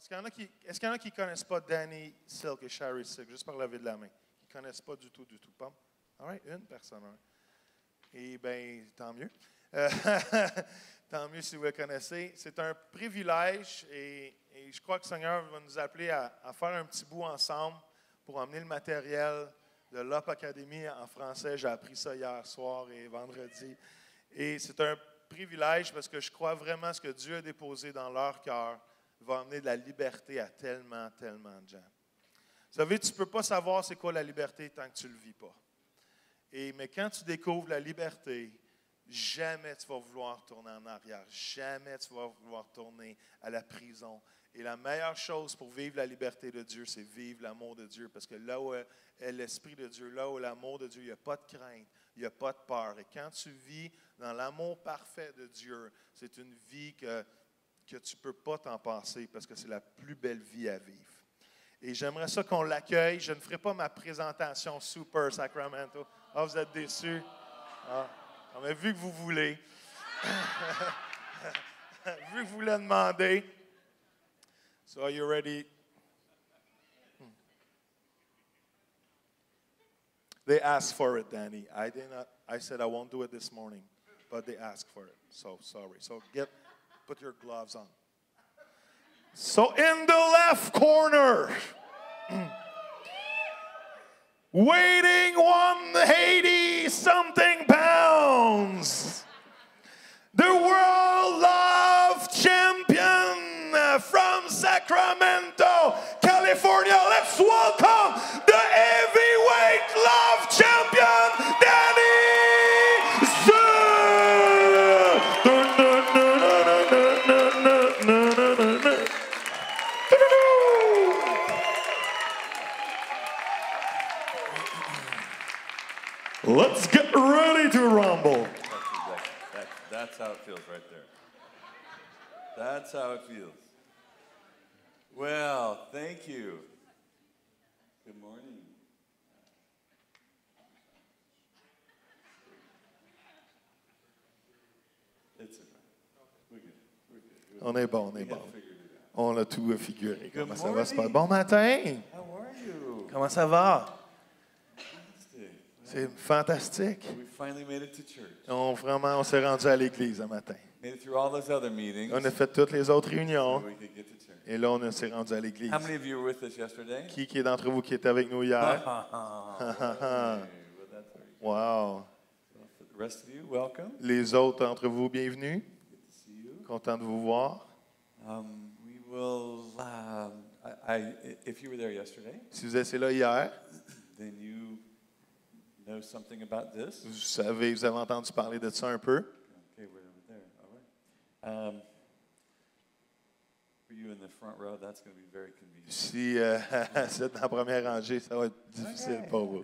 Est-ce qu'il y en a qui ne connaissent pas Danny Silk et Shari Silk, juste par lever de la main? Qui ne connaissent pas du tout, Pas? All right, une personne. Eh bien, tant mieux. Tant mieux si vous le connaissez. C'est un privilège et je crois que le Seigneur va nous appeler à faire un petit bout ensemble pour emmener le matériel de l'Up Academy en français. J'ai appris ça hier soir et vendredi. Et c'est un privilège parce que je crois vraiment ce que Dieu a déposé dans leur cœur va amener de la liberté à tellement, tellement de gens. Vous savez, tu ne peux pas savoir c'est quoi la liberté tant que tu ne le vis pas. Mais quand tu découvres la liberté, jamais tu vas vouloir tourner en arrière. Jamais tu vas vouloir tourner à la prison. Et la meilleure chose pour vivre la liberté de Dieu, c'est vivre l'amour de Dieu. Parce que là où est l'Esprit de Dieu, là où est l'amour de Dieu, il n'y a pas de crainte, il n'y a pas de peur. Et quand tu vis dans l'amour parfait de Dieu, c'est une vie que tu ne peux pas t'en passer parce que c'est la plus belle vie à vivre. Et j'aimerais ça qu'on l'accueille. Je ne ferai pas ma présentation Super Sacramento. Ah, vous êtes déçus? Ah, mais vu que vous voulez, vu que vous le demandez, so are you ready? They asked for it, Danny. I did not. I said I won't do it this morning, but they asked for it. So sorry. So put your gloves on. So in the left corner, weighing 180-something pounds, the world love champion from Sacramento, California. Let's welcome the heavyweight love champion, Danny Let's get ready to rumble. That's how it feels right there. That's how it feels. Well, thank you. Good morning. It's okay. We're good. On est bon, on est bon. On a tout figuré. Comment ça va? morning. Bon matin. How are you? Comment ça va? Fantastic. C'est fantastique. We finally made it to church. On s'est rendu à l'église ce matin. Made it through all those other meetings. On a fait toutes les autres réunions. So we could get to church. Et là, on s'est rendu à l'église. How many of you were with us yesterday? Qui est d'entre vous qui était avec nous hier? Well, that's very good. Wow. For the rest of you, welcome. Les autres d'entre vous, bienvenue. Good to see you. Content de vous voir. We will. If you were there yesterday, Si vous étiez là hier, then you know something about this. vous avez entendu parler de ça un peu. Okay, we're over there. All right. For you in the front row, that's going to be very convenient. Si vous êtes dans la première rangée, ça va être difficile pour vous.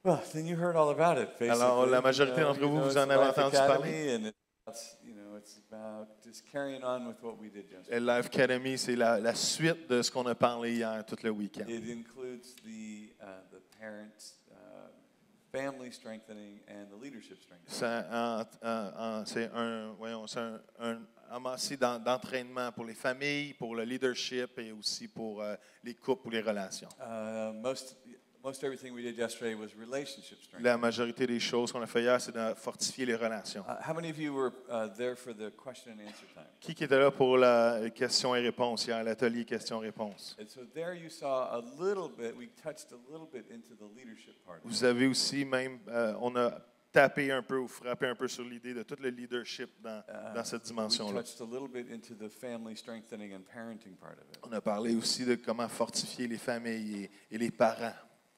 Well, then you heard all about it. Basically. Alors, la majorité d'entre vous, vous en avez entendu parler. And it's about just carrying on with what we did yesterday. Live Academy, c'est la suite de ce qu'on a parlé hier tout le week-end. It includes the parents, family strengthening, and the leadership strengthening. C'est un amassé d'entraînement pour les familles, pour le leadership et aussi pour les couples ou les relations. Most everything we did yesterday was relationship strengthening. La majorité des choses qu'on a fait hier, c'est de fortifier les relations. How many of you were there for the question and answer time? Qui était là pour la question et réponse hier, l'atelier questions-réponses? And so there you saw a little bit, we touched a little bit into the leadership part. Vous avez aussi même, on a tapé un peu ou frappé un peu sur l'idée de tout le leadership dans cette dimension-là. We touched a little bit into the family strengthening and parenting part of it. On a parlé aussi de comment fortifier les familles et les parents.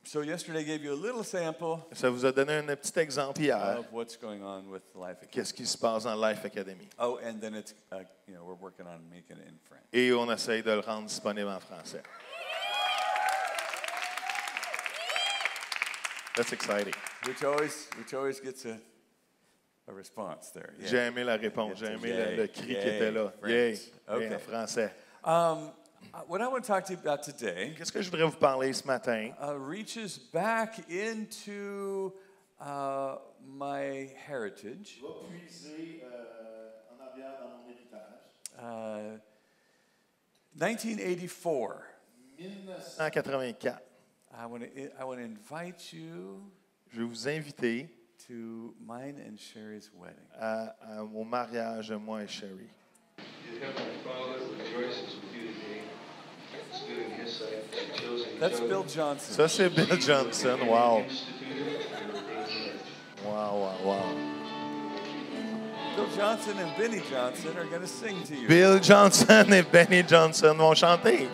So yesterday gave you a little sample Ça vous a donné un petit exemple hier. of what's going on with Life Academy. Qu'est-ce qui se passe dans Life Academy? Oh, and then it's we're working on making it in French. Et on essaye de le rendre disponible en français. That's exciting. Which always gets a response there. Yeah. J'ai aimé la réponse, j'ai aimé le cri qui était là. French. Yay! Okay. En français. What I want to talk to you about today Qu'est-ce que je voudrais vous parler ce matin? reaches back into my heritage. Va puiser en bière dans mon héritage. 1984. 1984. I want to invite you Je vais vous inviter to mine and Sherry's wedding. au mariage de moi et Sherry. That's Bill Johnson. Ça, c'est Bill Johnson. Wow. Wow, wow, wow. Bill Johnson and Benny Johnson are going to sing to you. Bill Johnson et Benny Johnson vont chanter.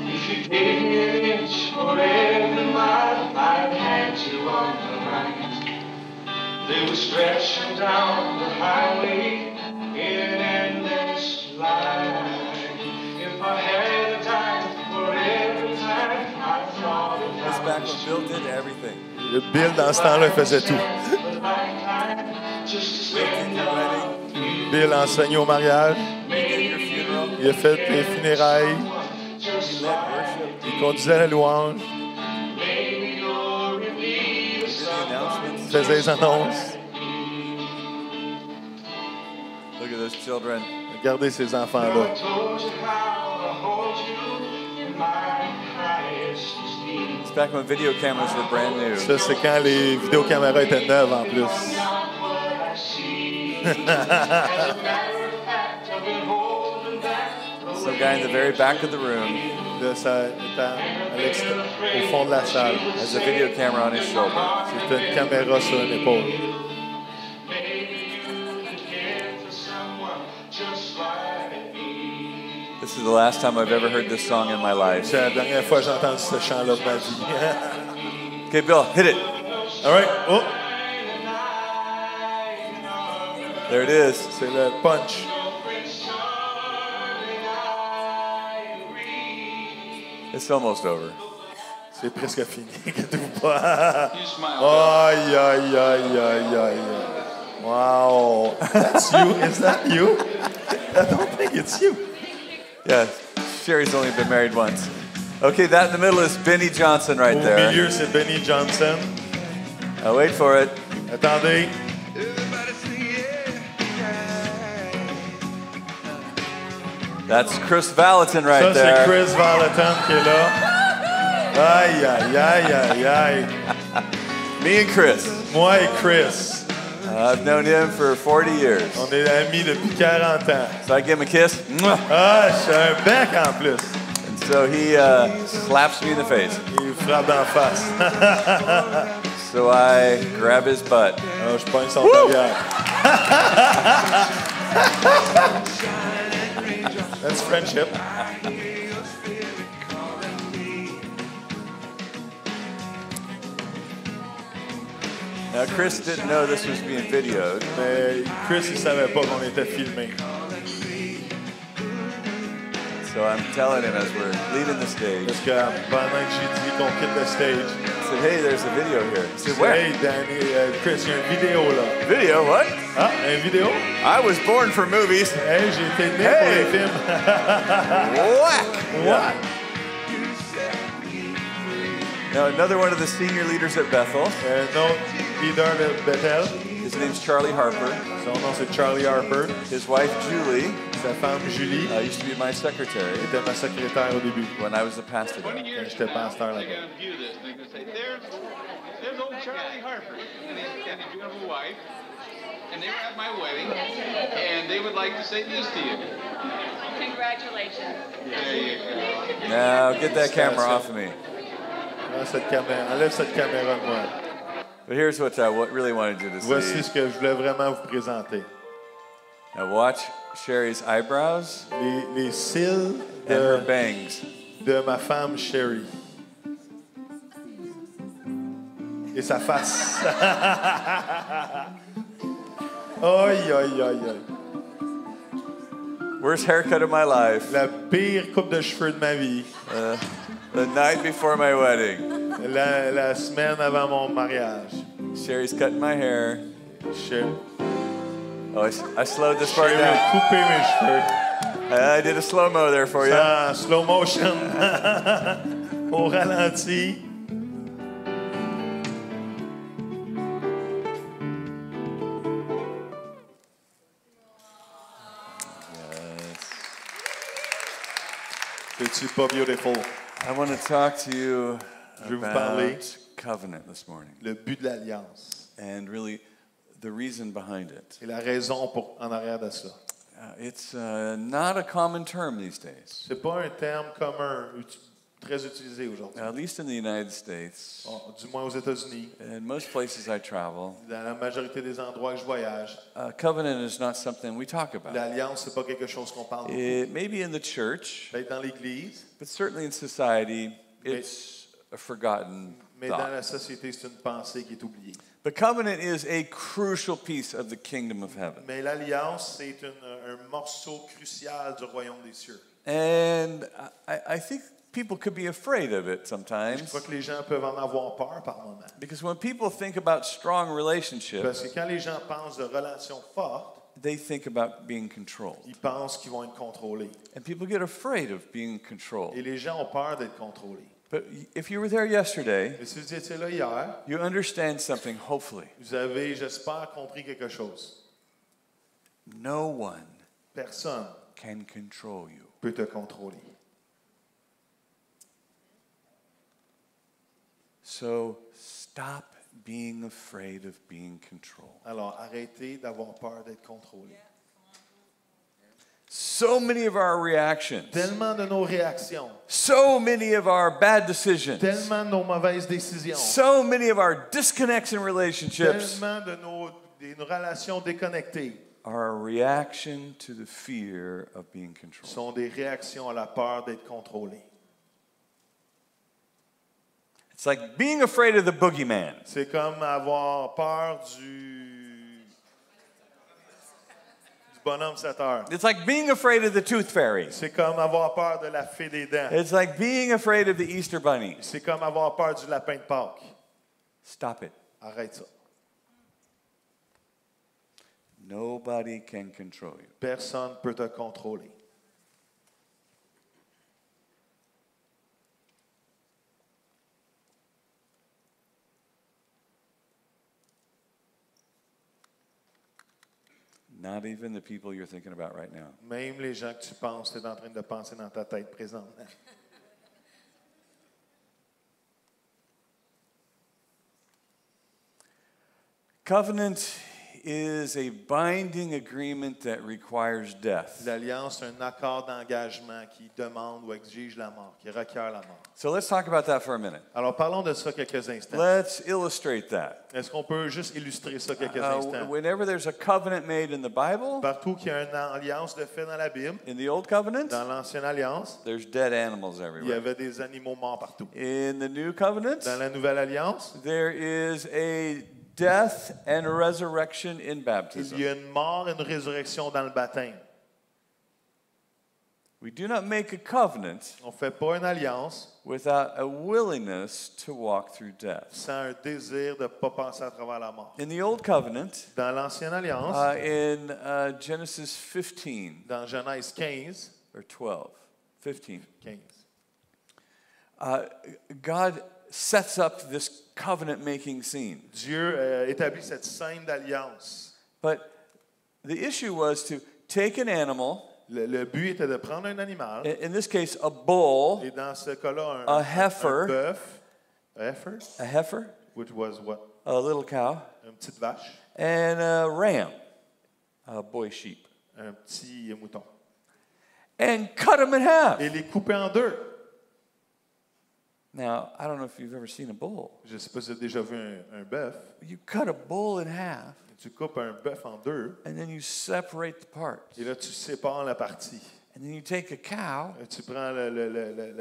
If you gave me an inch for every mile I've had you on my mind, they were stretching down the highway in an endless line. If I had a dime for every time I thought of That's back when Bill did everything. Le Bill, dans ce temps-là, il faisait tout. Bill enseignait au mariage. Il a fait les funérailles. Il conduisait la louange. Il faisait les annonces. Look at those children. Regardez ces enfants-là. It's back when video cameras were brand new. Ça, c'est quand les vidéocaméras étaient neuves en plus. Some guy in the very back of the room Là, ça était au fond de la salle. has a video camera on his shoulder. C'était une caméra sur une épaule. This is the last time I've ever heard this song in my life. C'est la dernière fois que j'ai entendu ce chant-là de ma vie. Okay, Bill, hit it. All right. Oh, There it is. c'est le punch. It's almost over. C'est presque fini. Inquiétez-vous pas. Aïe, aïe, aïe, aïe, aïe. Wow. That's you? Is that you? I don't think it's you. Yeah, Sherry's only been married once. Okay, that in the middle is Benny Johnson right Au there. milieu, c'est Benny Johnson. Now wait for it. Attendez. That's Chris Valentin right Ça, there. c'est Chris Valentin qui est là. Aïe, aïe, aïe, aïe, aïe. Me and Chris. Moi et Chris, I've known him for 40 years. on est amis depuis 40 ans. So I give him a kiss. Mwah. Ah, j'ai un bec en plus. And so he slaps me in the face. Il frappe d'en face. So I grab his butt. Alors, je pogne son derrière. That's friendship. Now Chris didn't know this was being videoed. Mais Chris, il savait pas qu'on était filmé. So I'm telling him as we're leaving the stage. Parce que pendant que j'ai dit qu'on quitte le stage, I said, hey, there's a video here. He said, j'ai dit, where? hey Danny, Chris, il y a une vidéo là. Video? What? Ah, une vidéo? I was born for movies. Hey, j'ai été né Hey! pour les films. Whack! What? Now another one of the senior leaders at Bethel. Un autre leader de Bethel. His name's Charlie Harper. Son nom c'est Charlie Harper. His wife Julie Sa femme Julie used to be my secretary était ma secrétaire au début. when I was the pastor. Quand j'étais pasteur là-bas. They're going to view this and they're going to say, there's old Charlie Harper and his beautiful wife, and they were at my wedding, and they would like to say this to you. Congratulations. There you go. Now get that camera off of me. Enlève cette caméra de moi. But here's what I really wanted you to Voici see. ce que je voulais vraiment vous présenter. Now watch Sherry's eyebrows Les cils and her bangs. de ma femme Sherry. Et sa face. Aïe, aïe, aïe, aïe. Worst haircut of my life. La pire coupe de cheveux de ma vie. The night before my wedding. La semaine avant mon mariage. Sherry's cutting my hair. Sherry Oh, I slowed this part a down. coupé mes cheveux. I did a slow-mo there for you. En slow motion. Au ralenti. pas beautiful. I want to talk to you Je vais vous parler about covenant this morning le but de l'alliance and really the reason behind it. et la raison en arrière de ça. It's not a common term these days, C'est pas un terme commun très utilisé aujourd'hui. at least in the United States. Bon, du moins aux États-Unis, In most places I travel, dans la majorité des endroits où je voyage, covenant is not something we talk about. l'alliance c'est pas quelque chose qu'on parle beaucoup. It may be in the church, Peut-être dans l'Église, but certainly in society, it's a forgotten mais dans thought. la société c'est une pensée qui est oubliée. But covenant is a crucial piece of the kingdom of heaven. Mais l'alliance c'est un morceau crucial du royaume des cieux. And I think people could be afraid of it Je sometimes crois que les gens peuvent en avoir peur par moment. because when people think about strong relationships, Parce que quand les gens pensent de relations fortes, they think about being controlled. ils pensent qu'ils vont être contrôlés. And people get afraid of being controlled. Et les gens ont peur d'être contrôlés. But if you were there yesterday, Mais si vous étiez là hier, you understand something, hopefully. vous avez, j'espère, compris quelque chose. No one Personne can control you. peut te contrôler. So stop being afraid of being controlled. Alors, arrêtez d'avoir peur d'être contrôlé. So many of our reactions, Tellement de nos réactions, so many of our bad decisions, tellement de nos mauvaises décisions, so many of our disconnects in relationships tellement de nos relations déconnectées are a reaction to the fear of being controlled. sont des réactions à la peur d'être contrôlé. It's like being afraid of the boogeyman. C'est comme avoir peur du bonhomme 7 heures. It's like being afraid of the tooth fairy. C'est comme avoir peur de la fée des dents. It's like being afraid of the Easter bunny. C'est comme avoir peur du lapin de Pâques. Stop it. Arrête ça. Nobody can control you. Personne ne peut te contrôler. Not even the people you're thinking about right now. Même les gens que tu penses, tu es en train de penser dans ta tête présentement. Covenant is a binding agreement that requires death. L'alliance, c'est un accord d'engagement qui demande ou exige la mort, qui requiert la mort. So let's talk about that for a minute. Alors parlons de ça quelques instants. Let's illustrate that. Est-ce qu'on peut juste illustrer ça quelques instants? Whenever there's a covenant made in the Bible, Partout qu'il y a une alliance de fait dans la Bible, in the Old Covenant, dans l'ancienne alliance, there's dead animals il y everywhere. avait des animaux morts partout. In the New Covenant, Dans la nouvelle alliance, there is a death and a resurrection in il baptism. y a une mort et une résurrection dans le baptême. We do not make a covenant On ne fait pas une alliance without a willingness to walk through death. sans un désir de ne pas passer à travers la mort. In the Old Covenant, Dans l'ancienne alliance, in Genesis 15 dans Genèse 15, or 12, 15, 15, God sets up this covenant-making scene. Dieu établit cette scène d'alliance. But the issue was to take an animal, Le but était de prendre un animal, in this case a bull, et dans ce cas-là, A heifer. un bœuf, a heifer, which was what? a little cow, Une petite vache, and a ram, a boy sheep, un petit mouton. and cut them in half. Et les couper en deux. Now, I don't know if you've ever seen a bull. Je ne sais pas si tu as déjà vu un bœuf. You cut a bull in half, Tu coupes un bœuf en deux, and then you separate the parts. et là, tu sépares la partie. And then you take a cow, Tu prends la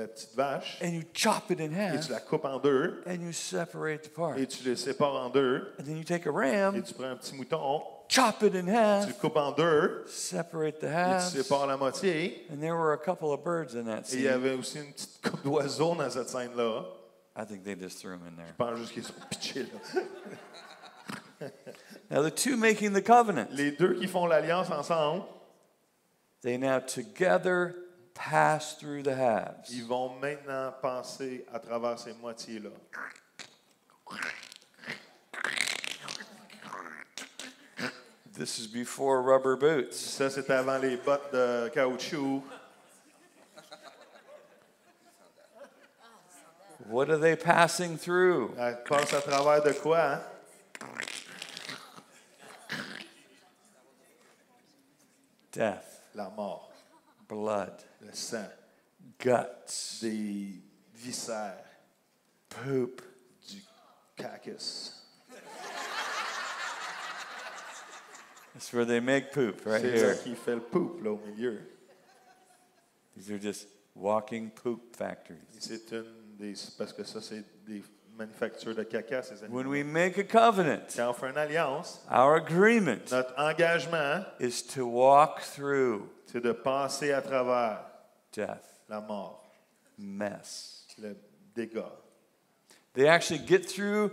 petite vache, and you chop it in et half, tu la coupes en deux, and you separate the parts. et tu les sépares en deux, And then you take a et ram, tu prends un petit mouton, chop it in tu le half, coupes en deux, separate the et tu halves. sépares la moitié. And there were a couple of birds in that Et il y scene. avait aussi une petite coupe d'oiseaux dans cette scène-là. I think they just threw them in there. Je pense juste qu'ils sont pitchés là. Now, the two making the covenant, Les deux qui font l'alliance ensemble, they now together pass through the halves. ils vont maintenant passer à travers ces moitiés-là. This is before rubber boots. Ça, c'était avant les bottes de caoutchouc. What are they passing through? Elle passe à travers de quoi, hein? Death, La mort, blood, le sang, guts, des viscères, poop. du cacus. That's where they make poop, right C'est là here. qui fait le poop, là, au milieu. These are just walking poop factories. C'est une des... Parce que ça, c'est des manufactures de caca, ces animaux. When we make a covenant, Quand on fait une alliance, our agreement notre engagement, is to walk through c'est de passer à travers death, la mort, mess. le dégât. They actually get through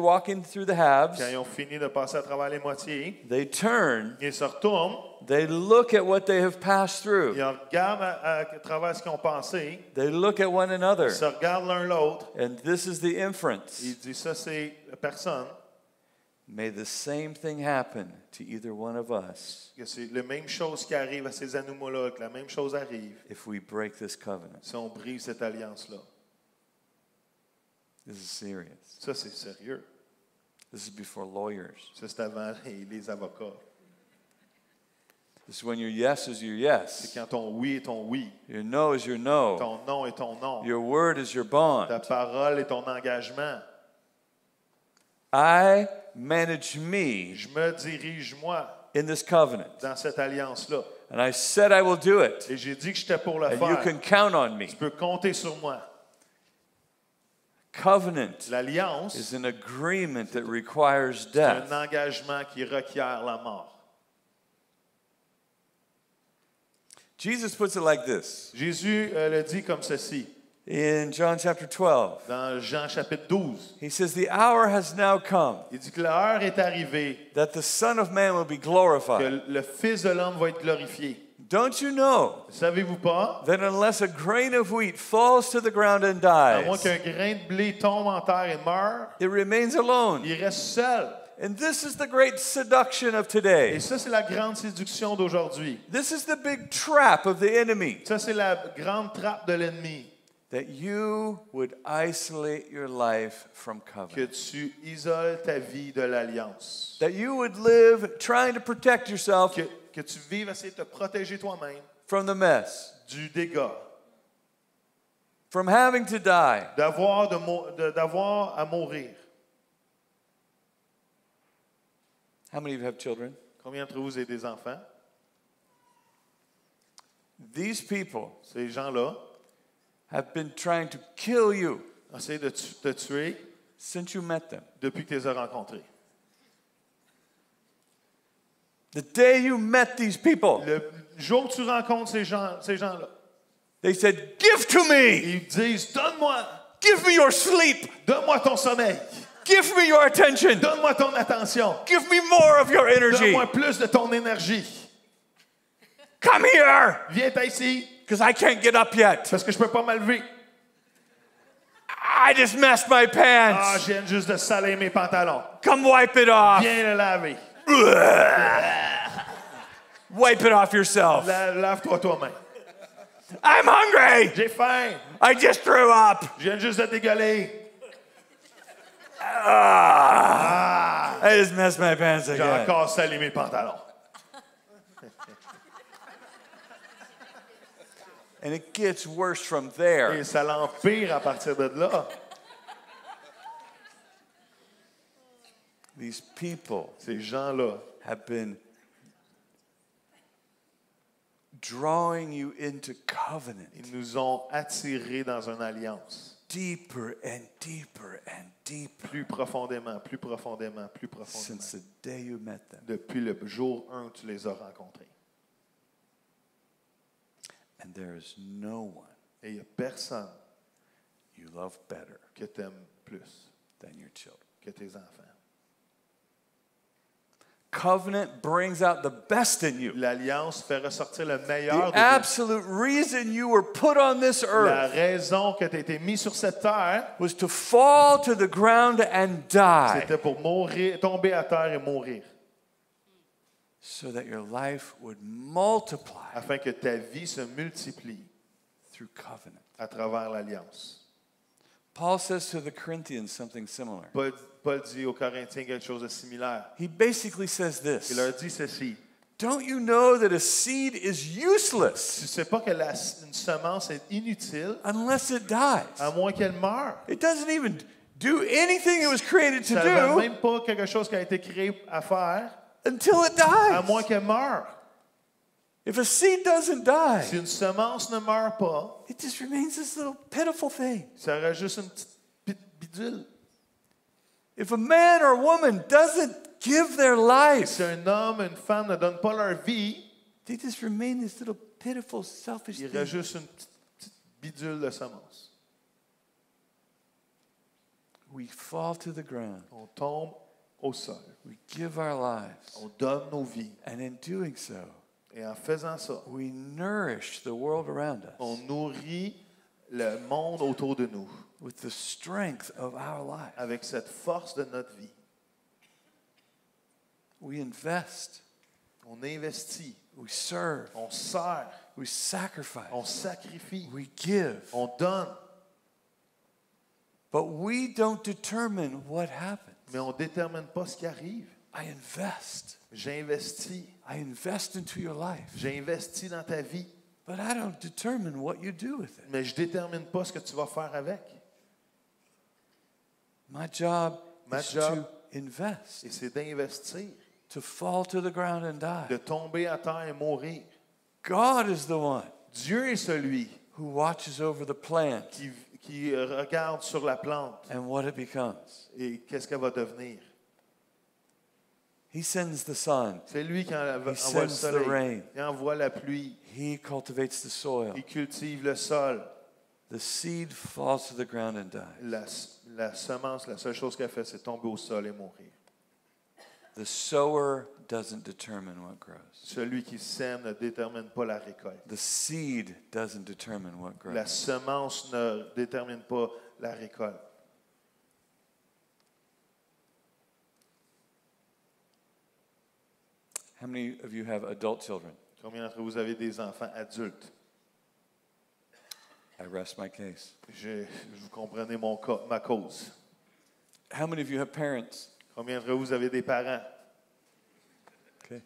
walking through the halves. Quand ils ont fini de passer à travers les moitiés, They turn, ils se retournent, they look at what they have passed through. ils regardent à travers ce qu'ils ont pensé, They look at one ils another. se regardent l'un l'autre, And this is the inference. ils disent ça c'est personne, May the same thing happen to either one of us que c'est la même chose qui arrive à ces animaux-là, que la même chose arrive if we break this covenant. si on brise cette alliance-là. This is serious. Ça, c'est sérieux. This is before lawyers. Ça, c'est avant les avocats. This is when your yes is your C'est yes. quand ton oui est ton oui, Your no is your no. ton non est ton non, Your word is your ta bond. parole est ton engagement. I manage me Je me dirige, moi, in this covenant. dans cette alliance-là. And I said I will do it. Et j'ai dit que j'étais pour le And you faire. can count on me. Tu peux compter sur moi. Covenant L'alliance, is an agreement that requires c'est un death. engagement qui requiert la mort. Jesus puts it like this Jésus le dit comme ceci, in John chapter 12. dans Jean chapitre 12. He says, The hour has now come Il dit que l'heure est arrivée, that the Son of Man will be glorified. que le Fils de l'homme va être glorifié. Don't you know Savez-vous pas? that unless a grain of wheat falls to the ground and À moins dies, qu'un grain de blé tombe en terre et meure, it remains alone? il reste seul. And this is the great seduction of Et today. ça, c'est la grande séduction d'aujourd'hui. This is the big trap of the enemy. Ça, c'est la grande trappe de l'ennemi. That you would isolate your life from Que covenant. tu isoles ta vie de l'alliance. That you would live trying to protect yourself Que tu vives à essayer de te protéger toi-même from the mess, du dégât. from having to die. D'avoir à mourir. How many of you have children? Combien d'entre vous avez des enfants? These people Ces gens-là have been trying to kill you essaient de te tuer since you met them. depuis que tu les as rencontrés. The day you met these people, Le jour que tu rencontres ces gens-là, they said, Give to me! ils disent, donne-moi, Give me your sleep! donne-moi ton sommeil, Give me your attention! donne-moi ton attention, Give me more of your energy! donne-moi plus de ton énergie. Come here! Viens ici, Because I can't get up yet. parce que je peux pas me lever. I just messed my Ah, pants. je viens juste de saler mes pantalons. Come wipe it off. Viens le laver. Wipe it off yourself. Lave-toi toi-même. I'm hungry. J'ai faim. I just threw up. Je viens juste de dégueuler. I just messed my pants J'ai again. encore salé mes pantalons. And it gets worse from there. Et ça l'empire à partir de là. These people Ces gens-là have been drawing you into covenant ils nous ont attirés dans une alliance. deeper and deeper and deeper Plus profondément, plus profondément, plus profondément. since the day you met them. Depuis le jour 1 où tu les as rencontrés. And there is no one Et il n'y a personne you love better que tu aimes plus than your children. que tes enfants. Covenant brings out the best in you. L'alliance fait ressortir le meilleur The de nous. absolute reason you were put on this La earth raison que tu as été mis sur cette terre, was to fall to the ground and die c'était pour mourir, tomber à terre et mourir. so that your life would multiply Afin que ta vie se multiplie through covenant. à travers l'alliance. Paul says to the Corinthians something similar. Paul dit aux Corinthiens quelque chose de similaire. He basically says Il this. leur dit ceci. Don't you know that a seed is useless Tu sais pas que une semence est inutile unless it dies? à moins qu'elle meure. It doesn't even do anything it was created to Ça ne fait do même pas quelque chose qui a été créé à faire until it à dies. moins qu'elle meure. If a seed doesn't Si die, une semence ne meurt pas, it just remains this little pitiful thing. ça reste juste une petite bidule. If a man or a woman doesn't give their life, Si un homme et une femme ne donnent pas leur vie, they just remain this little pitiful, selfish il thing. reste juste une petite bidule de semence. We fall to the ground. On tombe au sol. We give our lives. On donne nos vies. And in doing so, Et en faisant ça, we nourish the world around on us nourrit le monde autour de nous with the strength of our life. avec cette force de notre vie. We invest. On investit, We serve. on sert, We sacrifice. on sacrifie, We give. on donne, But we don't determine what happens. mais on ne détermine pas ce qui arrive. I invest. J'investis, I invest into your life. j'investis dans ta vie, But I don't determine what you do with it. mais je ne détermine pas ce que tu vas faire avec. My job My is job- to invest, Et c'est d'investir, to fall to the ground and de die. tomber à terre et mourir. God is the one Dieu est celui who watches over the plant qui regarde sur la plante and what it becomes. et qu'est-ce qu'elle va devenir. He sends the sun. C'est lui qui envoie le sends the soleil, rain. il envoie la pluie, He cultivates the soil. il cultive le sol. The seed falls to the ground and dies. La semence, la seule chose qu'elle fait, c'est tomber au sol et mourir. The sower doesn't determine what grows. Celui qui sème ne détermine pas la récolte. The seed doesn't determine what grows. La semence ne détermine pas la récolte. How many of you have adult children? Combien d'entre vous avez des enfants adultes? I rest my case. Vous comprenez ma cause. How many of you have parents? Combien d'entre vous avez des parents? Okay.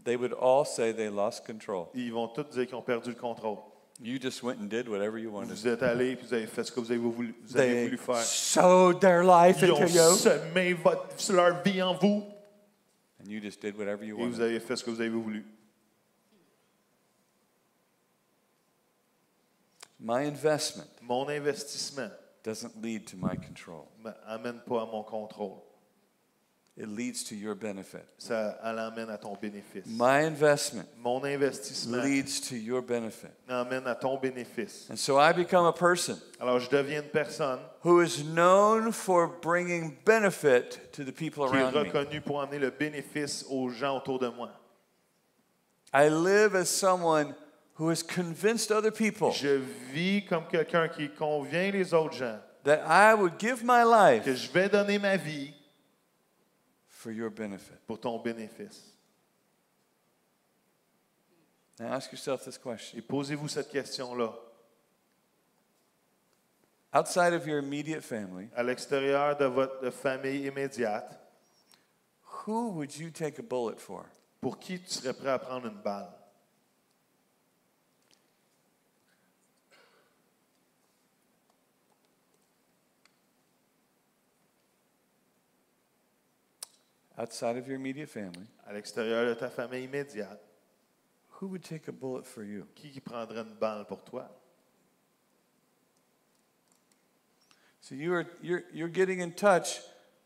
They would all say they lost control. Ils vont tous dire qu'ils ont perdu le contrôle. You just went and did whatever you wanted. Vous êtes allés et vous avez fait ce que vous avez voulu faire. Sowed their life Ils into ont you. semé leur vie en vous And you just did whatever you et vous wanted. avez fait ce que vous avez voulu. My investment Mon investissement doesn't lead to my control. ne m'amène pas à mon contrôle. It leads to your benefit. Ça l'emmène à ton bénéfice. My investment Mon investissement leads to your benefit. m'emmène à ton bénéfice. And so I become a person Alors je deviens une personne who is known for bringing benefit to the people qui est around me. reconnue pour amener le bénéfice aux gens autour de moi. I live as someone who has convinced other people Je vis comme quelqu'un qui convainc les autres gens that I would give my life que je vais donner ma vie for your benefit. pour ton bénéfice. Now ask yourself this question. Et posez-vous cette question-là. Outside of your immediate family, À l'extérieur de votre famille immédiate, who would you take a bullet for? pour qui tu serais prêt à prendre une balle? Outside of your immediate family, À l'extérieur de ta famille immédiate, who would take a bullet for you? qui prendrait une balle pour toi? So you're getting in touch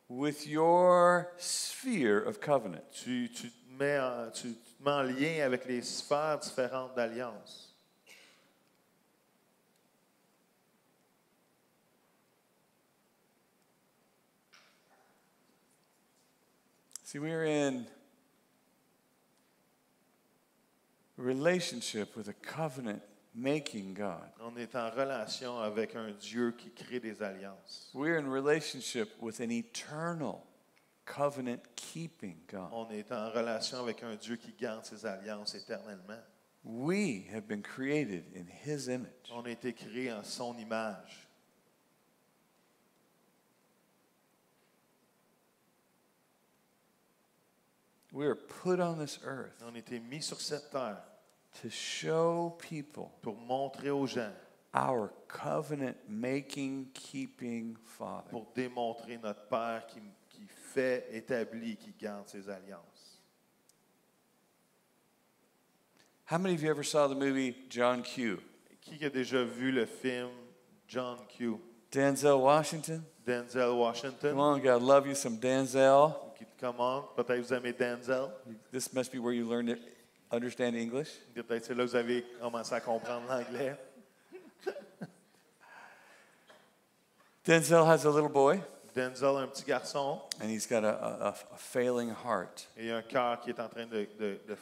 with your sphere of covenant. Tu te mets en lien avec les sphères différentes d'alliance. See, we're in a relationship with a covenant-making God. On est en relation avec un Dieu qui crée des alliances. We're in relationship with an eternal covenant-keeping God. On est en relation avec un Dieu qui garde ses alliances éternellement. We have been created in His image. On a été créés en son image. We are put on this earth On a été mis sur cette terre to show people pour montrer aux gens, our covenant-making, keeping Father. pour démontrer notre Père qui fait, établit, qui garde ses alliances. How many of you ever saw the movie John Q? Qui a déjà vu le film John Q? Denzel Washington? Denzel Washington. Come on, God love you some Denzel. Come on. Peut-être vous aimez Denzel. This must be where you learn to understand English. Peut-être c'est là que vous avez commencé à comprendre l'anglais. Denzel has a little boy, Denzel a un petit garçon and he's got a failing heart. et il a un cœur qui est en train de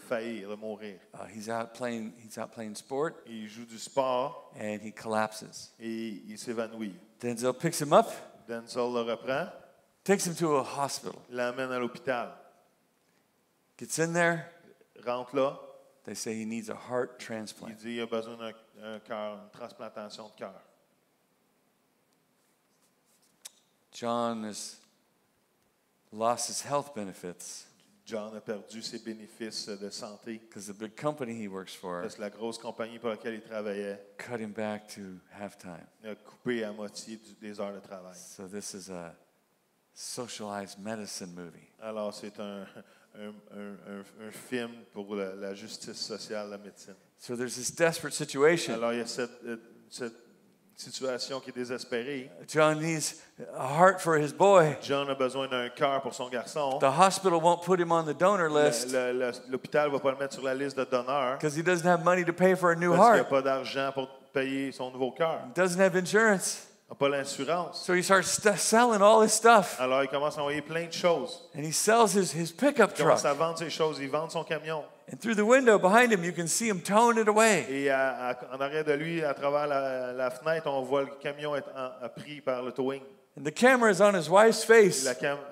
faillir, de mourir. He's out playing sport, Il joue du sport and he collapses. et il s'évanouit. Denzel picks him up, Denzel le reprend, takes him to a hospital, l'emmène à l'hôpital, gets in there. rentre là, They say he needs a heart il transplant. dit qu'il a besoin d'un cœur, une transplantation de cœur. John has lost his health benefits John a perdu ses bénéfices de santé because the big company he works for parce que la grosse compagnie pour laquelle il travaillait cut him back to halftime. a coupé à moitié des heures de travail. So this is a socialized medicine movie. Alors, c'est un film pour la justice sociale, la médecine. So there's this desperate situation. Alors, il y a cette situation qui est désespérée. John needs a heart for his boy. John a besoin d'un cœur pour son garçon. The hospital won't put him on the donor list L'hôpital ne va pas le mettre sur la liste de donneurs because he doesn't have money to pay for a new parce qu'il n'y a heart. pas d'argent pour payer son nouveau cœur. He doesn't have insurance. Il n'a pas l'assurance. So he starts selling all his stuff. Alors, il commence à envoyer plein de choses. And he sells his pickup Il commence truck. à vendre ses choses. Il vend son camion. And through the window behind him, you can see him towing it away. Et en arrière de lui, à travers la fenêtre, on voit le camion être pris par le towing. And the camera is on his wife's Et face.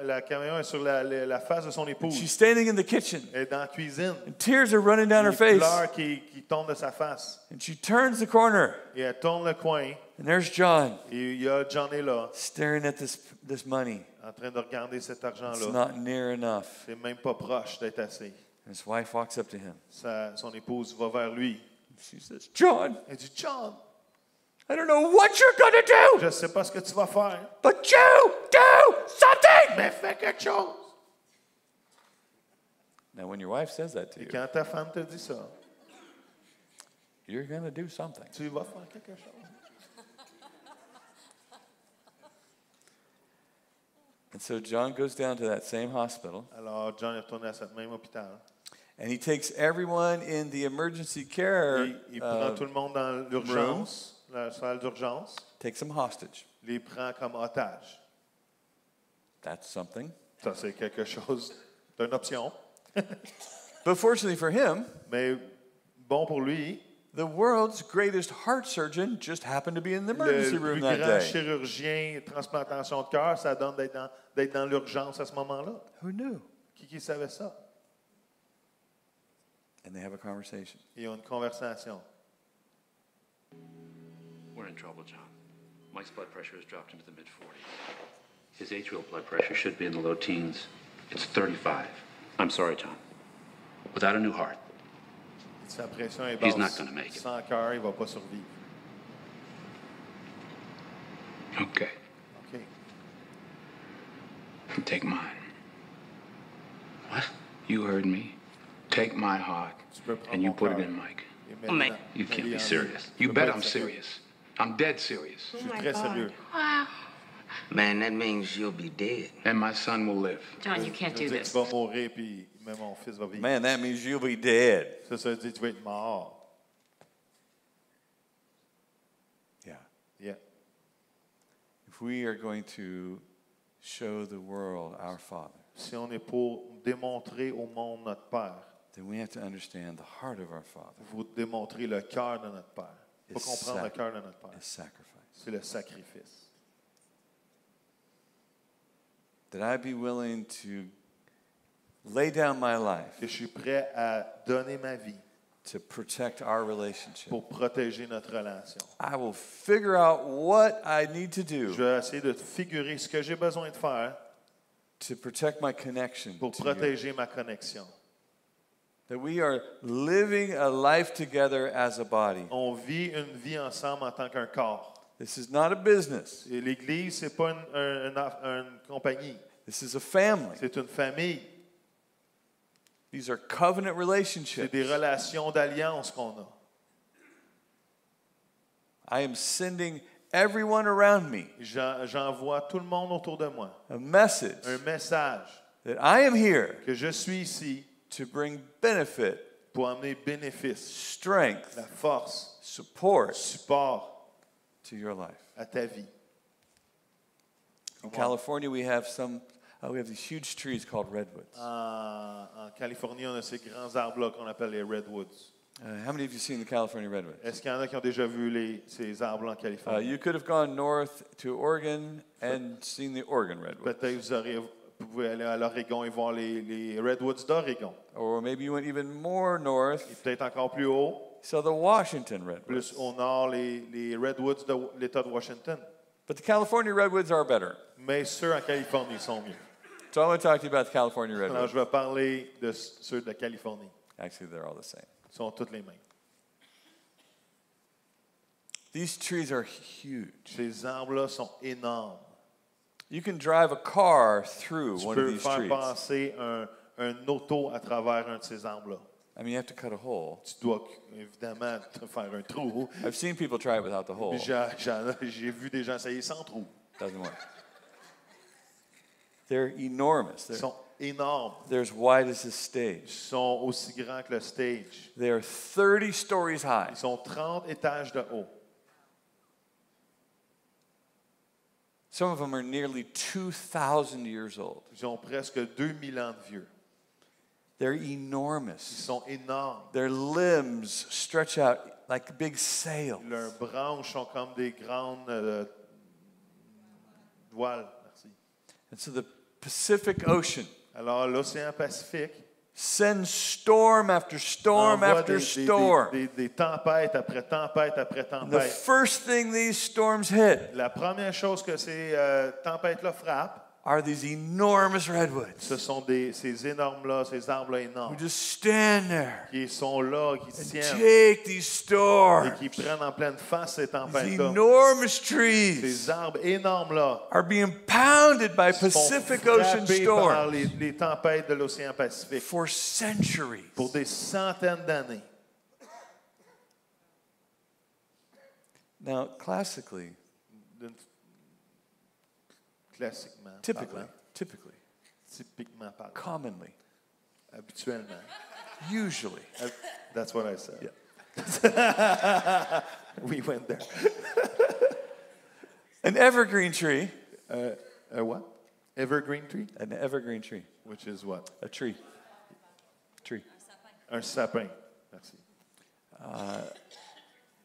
la camion est sur la face de son épouse. She's standing in the kitchen. Elle est dans la cuisine. And tears are running down her Les face. pleurs qui tombent de sa face. And she turns the corner. Et elle tourne le coin. And there's John Et il y a John est là, staring at this money. en train de regarder cet It's argent-là. not near enough. C'est même pas proche d'être assez. And his wife walks up to him. Son épouse va vers lui. She says, John, Elle dit, John, I don't know what you're going to do, je ne sais pas ce que tu vas faire, but you do something. mais fais quelque chose. Now, when your wife says that to Et you, quand ta femme te dit ça, you're going to do something. tu vas faire quelque chose. And so John goes down to that same hospital, Alors, John est retourné à ce même hôpital. and he takes everyone in the emergency care, Il prend tout le monde dans l'urgence, la salle d'urgence, takes them hostage. les prend comme otages. That's something. Ça, c'est quelque chose, c'est une option. But fortunately for him, Mais bon pour lui, the world's greatest heart surgeon just happened to be in the le emergency plus room that grand day. chirurgien transplantation de cœur, ça donne d'être dans l'urgence à ce moment-là. Who knew? Qui savait ça? And they have a conversation. Ils ont une conversation. We're in trouble, John. Mike's blood pressure has dropped into the mid-40s. His atrial blood pressure should be in the low teens. It's 35. I'm sorry, John. Without a new heart, Sa pression est He's not basse. gonna make it. Sans cœur, il ne va pas survivre. okay, OK. Take mine. what? You heard me. Take my heart Tu peux prendre and you mon put it cœur in Mike. et Oh, mate. mets-le You can't be en lui. serious. Tu You peux bet pas I'm être sérieux. serious. I'm dead serious. Je suis très sérieux. Man, that means you'll be dead. And my son will live. John, you can't Ça veut do dire que this. tu vas mourir, puis même mon fils va vivre. Man, that means you'll be dead. Ça veut dire que tu vas être mort. Yeah. Yeah. If we are going to show the world our Father, Si on est pour démontrer au monde notre Père, then we have to understand the heart of our Father il faut démontrer le cœur de notre Père. Il faut is, comprendre le cœur de notre Père. is sacrifice. C'est le sacrifice. That I be willing to lay down my life Que je suis prêt à donner ma vie to protect our relationship. pour protéger notre relation. I will figure out what I need to Je do vais essayer de figurer ce que j'ai besoin de faire to protect my connection pour to you. protéger ma connexion. That we are living a life together as a body. On vit une vie ensemble en tant qu'un corps. This is not a business. Et l'Église, c'est pas une compagnie, This is a family. c'est une famille. These are covenant C'est relationships. des relations d'alliance qu'on a. I am sending everyone around me J'envoie tout le monde autour de moi a message un message that I am here que je suis ici to bring benefit, pour amener bénéfice, strength, la force, support support to your life. à ta vie. In California, we have these huge trees called redwoods. En Californie, on a ces grands arbres-là qu'on appelle les redwoods. How many of you seen the California redwoods? Est-ce qu'il y en a qui ont déjà vu ces arbres en Californie? You could have gone north to Oregon and seen the Oregon redwoods. Peut-être vous pouvez aller à l'Oregon et voir les redwoods d'Oregon. Or maybe you went even more north, Et peut-être encore plus haut, saw the Washington redwoods. plus au nord, les redwoods de l'État de Washington. But the California redwoods are better. Mais ceux en Californie sont mieux. So I want to talk to you about the California Alors, redwoods. je vais parler de ceux de la Californie. Actually, they're all the same. Ils sont tous les mêmes. These trees are huge. Ces arbres-là sont énormes. You can drive a car through Tu one of peux these faire trees. passer un auto à travers un de ces arbres-là. I mean, you have to cut a hole. Tu dois évidemment te faire un trou. I've seen people try it without the hole. Puis j'ai vu des gens essayer sans trou. Doesn't work. They're enormous. Ils sont énormes. They're as wide as this Ils stage. sont aussi grands que le stage. They are 30 stories high. Ils sont 30 étages de haut. Some of them are nearly 2,000 years old. Ils ont presque 2000 ans de vieux. They're Ils enormous. sont énormes. Their limbs stretch out like big sails. Leurs branches sont comme des grandes voiles. Merci. And so the Pacific Ocean Alors, l'océan Pacifique sends storm after storm envoie after storm. des tempêtes après tempêtes après And the tempêtes. first thing these storms hit La première chose que ces tempêtes-là frappent, are these enormous redwoods ce sont ces énormes-là, ces arbres-là who énormes, just stand there qui sont là, qui and tiennent take these et storms. qui prennent en pleine face ces These tempêtes-là. enormous trees Ces arbres énormes-là are being pounded by sont Pacific Ocean frappés par storms les tempêtes de l'océan Pacifique for centuries. pour des centaines d'années. Now, classically, Classiquement typically, typiquement parlant, commonly, habituellement. usually, That's what I said. Yeah. We went there. an evergreen tree, A what? Evergreen tree? an evergreen tree, Which is what? a tree, Un sapin. Merci.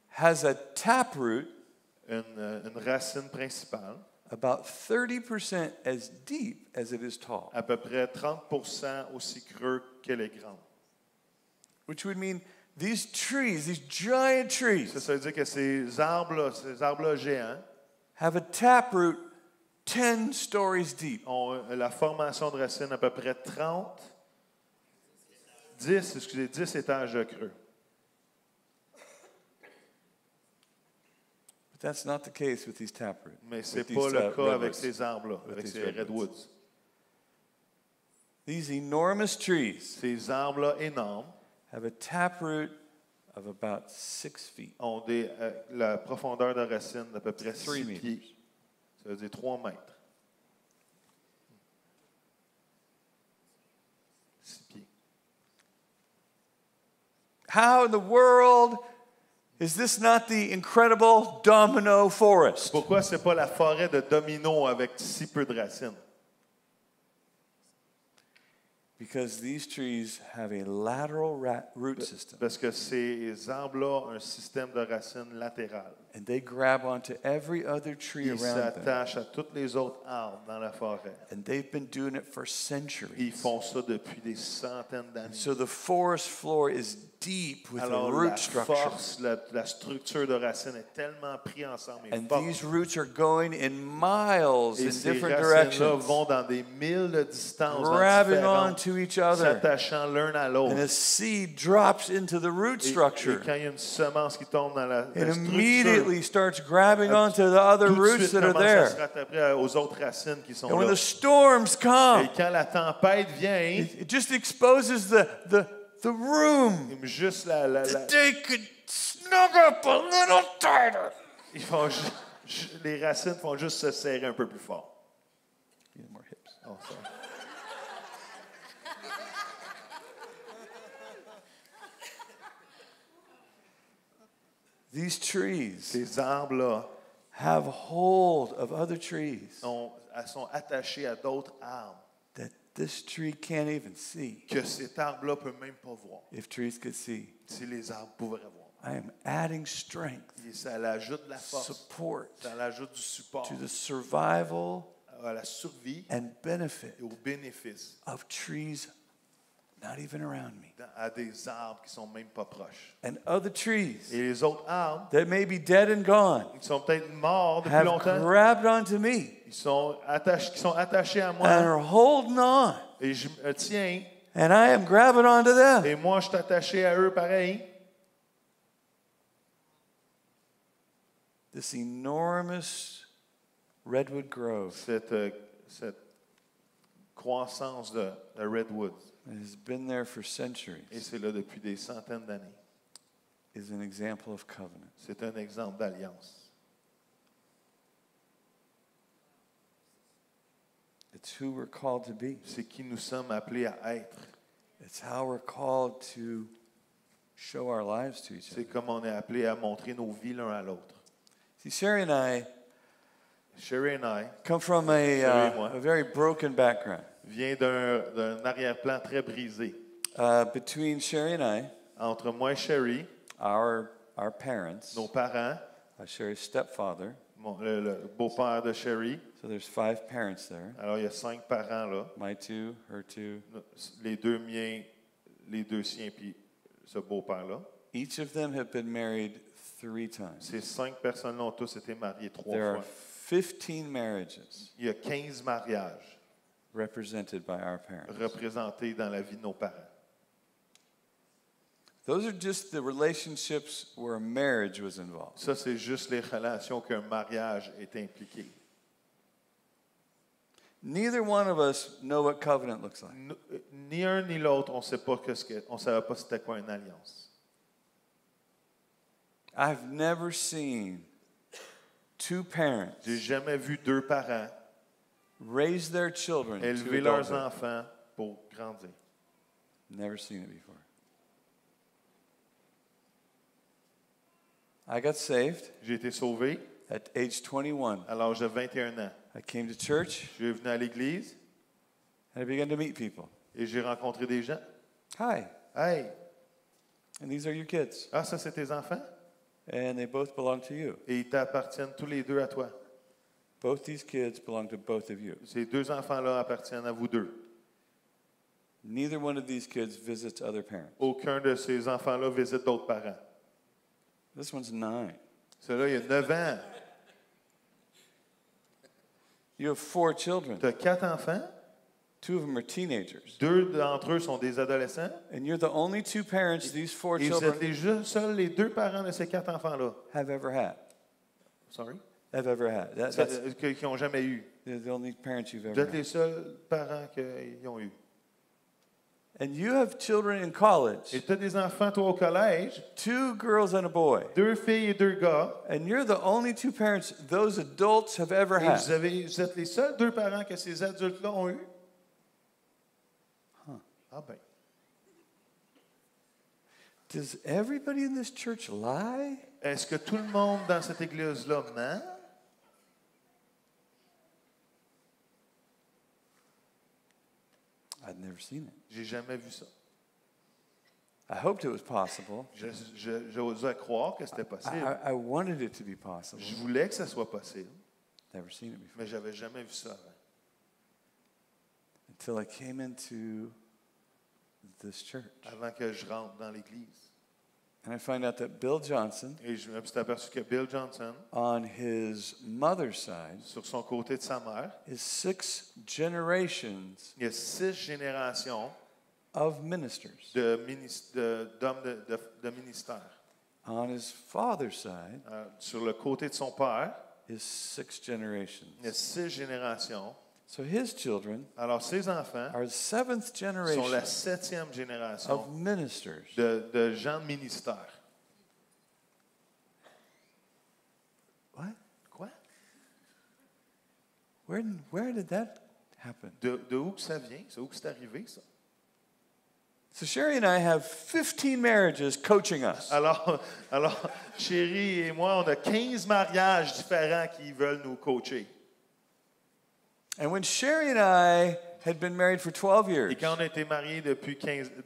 has a taproot Une racine principale, about 30% as deep as it is tall, à peu près 30% aussi creux qu'elle est grande. which would mean these trees, these giant trees, Ça veut dire que ces arbres-là géants, have a taproot 10 stories deep. ont la formation de racines à peu près 10 étages de creux. But that's not the case with these taproot. Mais ce n'est with pas these, le cas avec redwoods. ces arbres-là, With avec these ces redwoods. These enormous trees Ces arbres-là énormes have a taproot of about 6 feet. ont la profondeur de racine d'à peu près 6 3 meters. pieds. Ça veut dire 3 mètres. 6 pieds. How in the world is this not the incredible domino forest? Pourquoi ce n'est pas la forêt de domino avec si peu de racines? Because these trees have a lateral root system. Parce que ces arbres-là ont un système de racines latéral. And they grab onto every other tree Ils around them. s'attachent à tous les autres arbres dans la forêt. And they've been doing it for Ils centuries. font ça depuis des centaines d'années. So the forest floor is deep with Alors the la root structure. force, la structure de racines est tellement prise ensemble et And forte. these roots are going in miles Et in ces different racines-là directions, vont dans des milles de distance, grabbing différentes, onto each other. s'attachant l'un à l'autre. And a seed drops into the root Et structure. quand il y a une semence qui tombe dans la It structure, immediately starts grabbing onto the other tout de roots suite that are commence à se there. rattacher aux autres racines qui sont And when là. the storms come, Et quand la tempête vient, it just exposes the room. juste They could snug up a little tighter. ils font les racines font juste se serrer un peu plus fort. More hips. Oh, sorry. These trees Ces arbres-là have hold of other trees sont attachés à d'autres arbres that this tree can't even see. que cet arbre-là ne peut même pas voir. If trees could see, Si les arbres pouvaient voir. I am adding strength, Et ça l'ajoute de la force, support ça l'ajoute du support to the survival à la survie and benefit et au bénéfice of trees not even around me. à des arbres qui ne sont même pas proches. And other trees Et les autres arbres, that may be dead and gone qui sont peut-être morts depuis have longtemps, grabbed onto me qui sont attachés à and moi are holding on. et je me tiens And I am grabbing onto them. et moi je suis attaché à eux pareil. This enormous redwood grove Cette croissance de redwood, has been there for centuries, et c'est là depuis des centaines d'années. is an example of covenant. C'est un exemple d'alliance. It's who we're called to be. C'est qui nous sommes appelés à être. It's how we're called to show our lives to each other. C'est comme on est appelés à montrer nos vies l'un à l'autre. See, Sherry and I Sherry and I come from moi. a very broken background. vient d'un arrière-plan très brisé. Between Sherry and I, Entre moi et Sherry, our parents, nos parents, Sherry's stepfather, le beau-père de Sherry, so there's 5 parents there. alors il y a 5 parents là, My 2, her 2. les deux miens, les deux siens, puis ce beau-père-là. Each of them have been married 3 times. Ces 5 personnes-là ont tous été mariées 3 There are fois. 15 marriages Il y a 15 mariages represented by our parents. représentés dans la vie de nos parents. Those are just the relationships where a marriage was involved. Ça, c'est juste les relations qu'un mariage est impliqué. Neither one of us know what covenant looks like. Ni un ni l'autre, on ne savait pas c'était quoi une alliance. I've never seen 2 parents J'ai jamais vu 2 parents raise their children to élever leurs adulthood. enfants pour grandir. Never seen it before. I got saved J'ai été sauvé at age 21. à l'âge de 21 ans. I came to church Je suis venu à l'église and I began to meet people. et j'ai rencontré des gens. Hi, Hey, and these are your kids. ah, ça, c'est tes enfants? And they both belong to you. Et ils t'appartiennent tous les deux à toi. Both these kids belong to both of you. Ces 2 enfants-là appartiennent à vous deux. Neither one of these kids visits other parents. Aucun de ces enfants-là visite d'autres parents. This one's 9. Celui-là, il y a 9 ans. You have 4 children. Tu as 4 enfants. 2 of them are teenagers. 2 d'entre eux sont des adolescents. And you're the only 2 parents these 4 Et vous êtes children seuls les 2 parents de ces 4 enfants-là. have ever had. Sorry? Have ever had. That's Qui n'ont jamais eu. the only parents you've Vous ever êtes les had. seuls parents qu'ils ont eu. And you have children in college. Et tu as des enfants, toi, au collège. 2 girls and a boy. 2 filles et 2 gars. And you're the only 2 parents those adults have ever Et had. vous êtes les seuls 2 parents que ces adultes-là ont eu. Ah ben. Does everybody in this church lie? Est-ce que tout le monde dans cette église-là ment? I'd never seen it. J'ai jamais vu ça. I hoped it was possible. J'osais croire que c'était possible. I wanted it to be possible. Je voulais que ça soit possible, Never seen it before. mais j'avais jamais vu ça avant. Until I came into this church. Avant que je rentre dans l'église. And I find out that Bill Johnson, Et je me suis aperçu que Bill Johnson, on his mother's side, sur son côté de sa mère, is 6 generations il y a 6 générations of ministers. d'hommes de ministère. On his father's side Sur le côté de son père, is 6 generations. il y a 6 générations. So his children Alors, ses enfants are the 7th sont generation la 7e génération of ministers. de gens de ministère. What? Quoi? Where did that happen? De où que ça vient? C'est où que c'est arrivé, ça? So Sherry and I have 15 marriages coaching us. Alors, Chérie et moi, on a 15 mariages différents qui veulent nous coacher. And when Sherry and I had been married for 12 years, Et quand on a été mariés depuis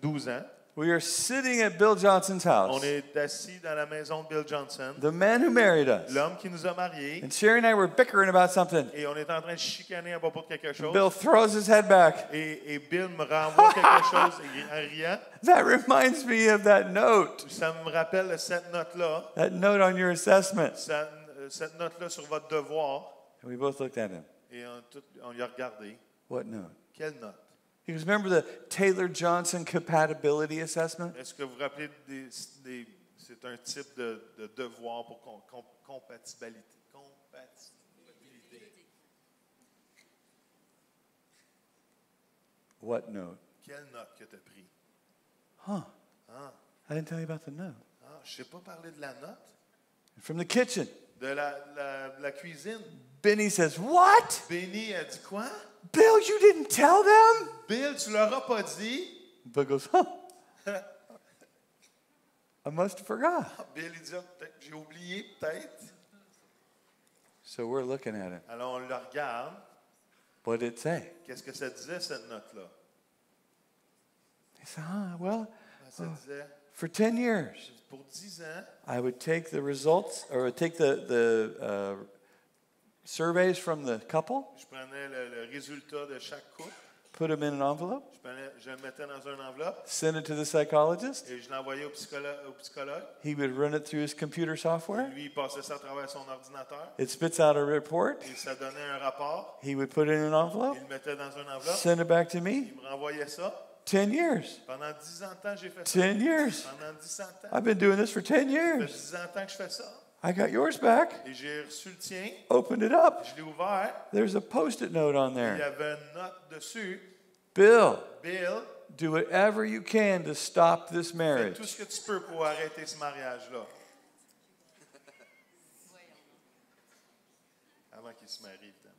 12 ans, we are sitting at Bill Johnson's house, on est assis dans la maison de Bill Johnson, the man who married us. l'homme qui nous a mariés, And Sherry and I were bickering about something. et on est en train de chicaner à propos de quelque chose. Bill throws his head back. Et Bill me renvoie quelque chose en riant. That reminds me of that note, Ça me rappelle cette note-là, that note on your assessment. cette note-là sur votre devoir. And we both looked at him. Et on lui a regardé. What note? Quelle note? He goes, remember the Taylor-Johnson compatibility assessment? Est-ce que vous vous rappelez c'est un type de devoir pour compatibilité. What note? Quelle note que tu as pris? Huh. Ah, I didn't tell you about the note. je ne sais pas parler de la note. From the kitchen, De la cuisine. Benny says, what? Benny a dit quoi? Bill, you didn't tell them? Bill, tu leur as pas dit? Bill goes, huh. I must have forgot. Bill, il dit, peut-être que j'ai oublié, peut-être. So we're looking at it. Alors, on le regarde. What did it say? Qu'est-ce que ça disait, cette note-là? He said, well, Ça disait, for 10 years, pour 10 ans, I would take the results, or take the surveys from the couple, je prenais le résultat de chaque couple, put them in an envelope, je le mettais dans une enveloppe send it to the psychologist. et je l'envoyais au psychologue. He would run it through his computer software. Lui, il passait ça à travers son ordinateur It spits out a report. et ça donnait un rapport. He would put it in an envelope, Il le mettait dans une enveloppe. send it back to me. Il me renvoyait ça. 10 years. Pendant 10 ans de temps, j'ai fait ça. 10 years. Pendant 10 ans de temps. I've been doing this for 10 Ça fait years. 10 ans de temps que je fais ça. I got yours back. Et j'ai reçu le tien. Opened it up. Je l'ai ouvert. There's a post-it note on Il y there. avait une note dessus. Bill, Bill, do whatever you can to stop this fais marriage. tout ce que tu peux pour arrêter ce mariage-là. Avant qu'il se marie, évidemment.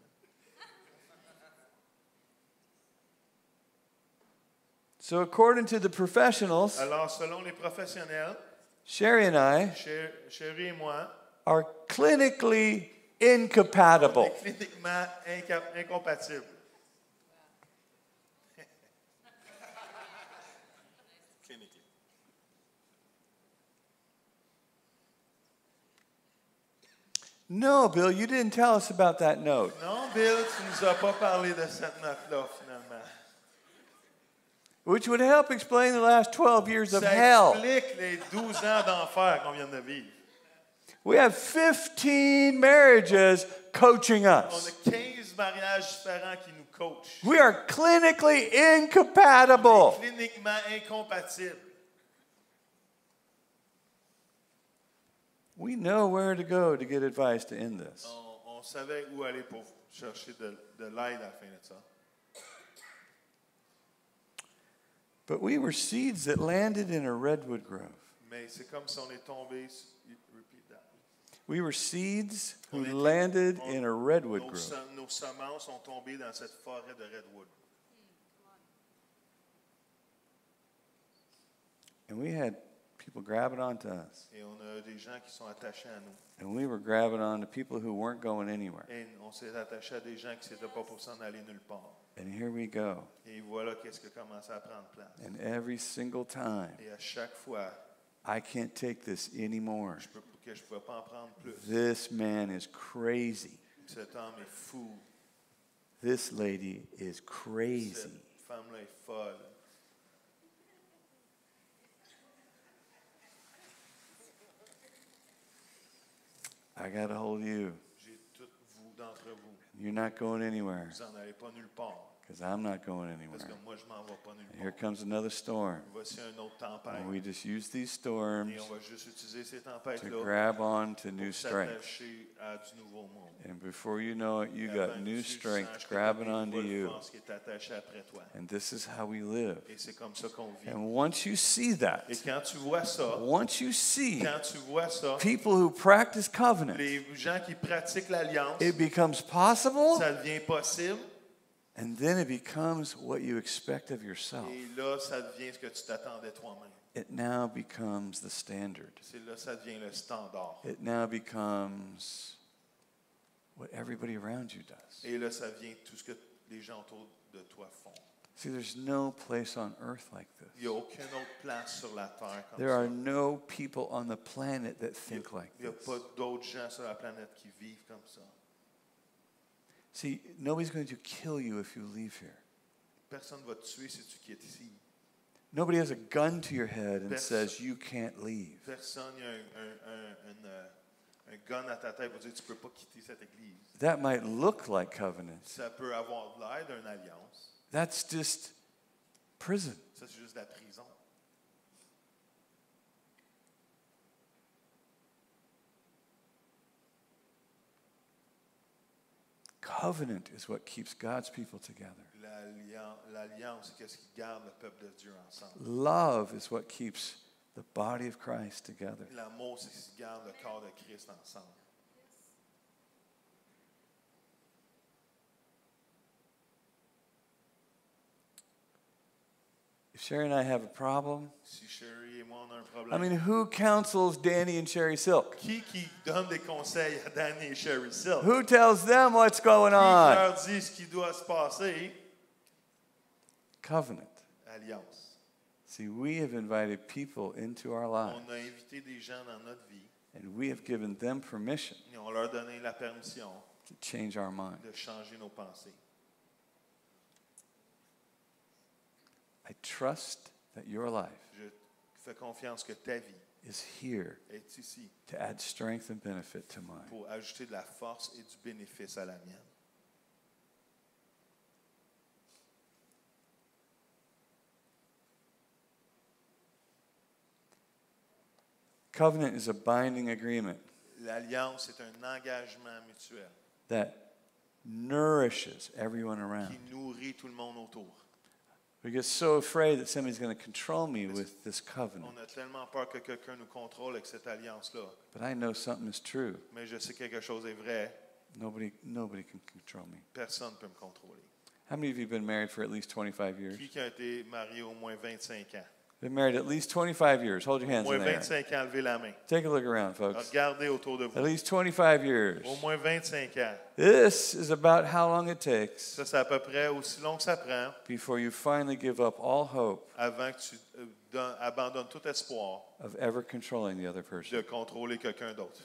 So according to the professionals, Alors, selon les professionnels, Sherry and I Chérie et moi, are clinically on incompatible. est cliniquement incompatibles. No, Bill, you didn't tell us about that note. Non, Bill, tu nous as pas parlé de cette note-là, finalement. Which would help explain the last 12 years of Ça hell. explique les 12 ans d'enfer qu'on vient de vivre. We have 15 marriages coaching On us. a 15 mariages différents qui nous coachent. We are clinically incompatible. Cliniquement incompatibles. We know where to go to get advice to end this. On savait où aller pour chercher de l'aide à la fin de ça. But we were seeds that landed in a redwood grove. Mais c'est comme si on est tombé. Repeat that. We were seeds who On était- landed on- in a redwood grove. Nos semences sont tombées dans cette forêt de redwood. And we had people grabbing onto us. Et on a des gens qui sont attachés à nous. And we were grabbing onto people who weren't going anywhere. Et on s'est attaché à des gens qui n'étaient pas pour s'en aller nulle part. And here we go. Et voilà qu'est-ce qui a commencé à prendre place. And every single time, Et à chaque fois, I can't take this anymore. je ne pouvais pas en prendre plus. This man is crazy. Cet homme est fou. This lady is crazy. Cette femme-là est folle. I got a hold of you. J'ai tout vous d'entre vous. You're not going anywhere Vous n'en allez pas nulle part. because I'm not going Parce que anywhere. moi, je m'en vais pas nulle Here part. comes another storm. Voici une autre tempête. And we just use these storms Et on va juste utiliser ces to tempêtes-là grab on to new pour strength. s'attacher à du nouveau monde. And before you know it, you Et got avant new que tu strength saches que grabbing t'as une onto nouvelle you. force qui est attachée après toi. And this is how we live. Et c'est comme ça qu'on vit. And once you see that, Et quand tu vois ça, people who practice covenant, les gens qui pratiquent l'alliance, it becomes possible, ça devient possible. and then it becomes what you expect of yourself. Et là, ça devient ce que tu t'attendais toi-même. It now becomes the standard. C'est là, ça devient le standard. It now becomes what everybody around you does. Et là, ça devient tout ce que les gens autour de toi font. See, there's no place on earth like Il n'y a this. aucune autre place sur la terre comme There ça. are no people on the planet that think like Il n'y a this. pas d'autres gens sur la planète qui vivent comme ça. See, nobody's going to kill you if you leave here. Personne ne va te tuer si tu quittes ici. Nobody has a gun to your head and says you can't leave. Personne n'a un gun à ta tête pour dire tu ne peux pas quitter cette église. That might look like covenant. Ça peut avoir l'air d'une alliance. That's just prison. Ça, c'est juste la prison. Covenant is what keeps God's people together. L'alliance, c'est ce qui garde le peuple de Dieu ensemble. Love is what keeps the body of Christ together. L'amour, c'est ce qui garde le corps de Christ ensemble. If Sherry and I have a problem, Si Sherry et moi, on a un I problème. mean, who counsels Danny and Sherry Silk? Qui donne des conseils à Danny et Sherry Silk? Who tells them what's going Qui on? leur dit ce qui doit se passer? Covenant. Alliance. See, we have invited people into our lives, On a invité des gens dans notre vie and we have given them permission et on leur a donné la permission to change our mind. de changer nos pensées. I trust that your life Je fais confiance que ta vie is here est ici to add strength and benefit to mine. pour ajouter de la force et du bénéfice à la mienne. Covenant is a binding agreement L'alliance est un engagement mutuel that nourishes everyone around. qui nourrit tout le monde autour. We get so afraid that somebody's going to control me with this covenant. On a tellement peur que quelqu'un nous contrôle avec cette alliance-là. But I know something is true. Mais je sais que quelque chose est vrai. Nobody can control me. Personne ne peut me contrôler. How many of you have been married for at least 25 years? Qui a été marié au moins 25 ans? Been married at least 25 years. Hold your Au hands moins in there. 25 ans, levez la main. Take a look around, folks. Regardez autour de At vous. least 25 years. Au moins 25 ans. This is about how long it takes Ça, c'est à peu près aussi long que ça prend before you finally give up all hope avant que tu abandonnes tout espoir of ever controlling the other person. de contrôler quelqu'un d'autre.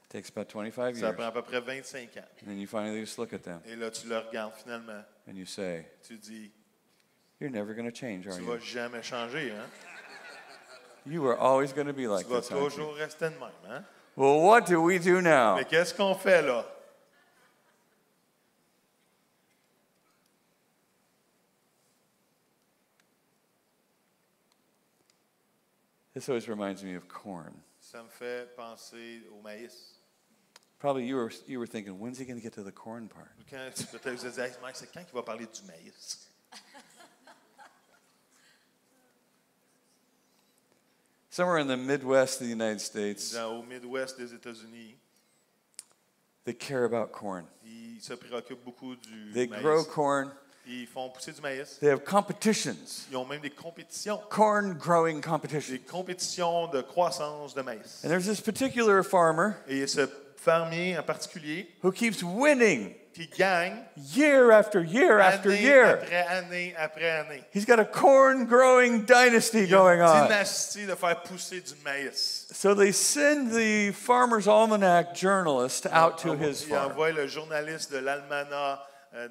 It takes about 25 Ça years. prend à peu près 25 ans. And then you finally just look at them Et là, tu le regardes finalement. and you say, Tu dis, you're never going to change, are tu ne vas you? jamais changer. Hein? You are always going to be like Tu vas this, aren't you? toujours rester de même. Hein? Well, what do we do now? Mais qu'est-ce qu'on fait là? This always reminds me of corn. Ça me fait penser au maïs. Probably you were thinking, when's he going to get to the corn part? Quand tu peut-être vous disais, Mike, c'est quand qu'il va parler du maïs? Somewhere in the Midwest of the United States, Au Midwest des États-Unis, they care about corn. ils se préoccupent beaucoup du They maïs. grow corn, Ils font pousser du maïs. They have competitions, Ils ont même des compétitions. corn growing Des competitions. compétitions de croissance de maïs. And there's this particular farmer Et il y a ce fermier en particulier who keeps winning qui gagne year after year after année year. après année après année. He's got a corn growing dynasty Il y a going une on. dynastie de faire pousser du maïs. So they send the Farmer's Almanac journalist out to his Il farm. envoie le journaliste de l'almanach